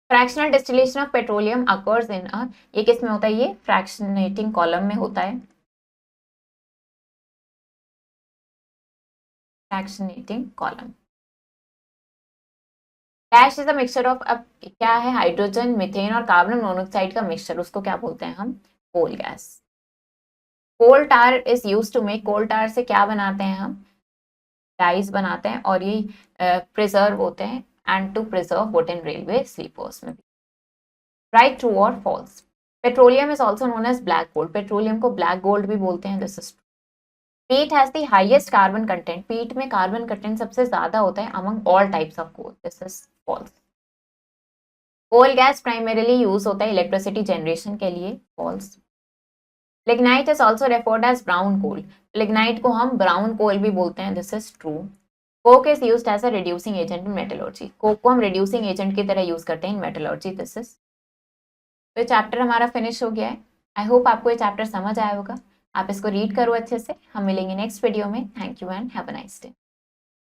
Fractional distillation of petroleum occurs in a, ये किस में होता है? ये फ्रैक्शनेटिंग कॉलम में होता है। Fractionating column. Dash is a mixture of, अब क्या है? हाइड्रोजन, मीथेन और कार्बन मोनोऑक्साइड का मिक्सचर, उसको क्या बोलते हैं हम? Coal gas. Coal tar is use to make, coal tar से क्या बनाते हैं हम? डाइज बनाते हैं और ये प्रिजर्व होते हैं and to preserve wooden railway sleepers में भी। राइट, ट्रू और false? Petroleum is also known as black gold, petroleum को ब्लैक गोल्ड भी बोलते हैं, this is. Peat has the highest carbon content, peat में कार्बन कंटेंट सबसे ज्यादा होता है among all types of coal, this is false. Coal gas primarily use होता है इलेक्ट्रिसिटी जनरेशन के लिए, false. Lignite is also referred as brown coal, lignite को हम ब्राउन कोल भी बोलते हैं, this is true. Coke is used as a reducing agent in metallurgy, coke को हम रिड्यूसिंग एजेंट की तरह यूज करते हैं इन मेटलर्जी, दिस इज। तो चैप्टर हमारा फिनिश हो गया है। आई होप आपको ये चैप्टर समझ आया होगा। आप इसको रीड करो अच्छे से। हम मिलेंगे नेक्स्ट वीडियो में। Thank you and have a nice day.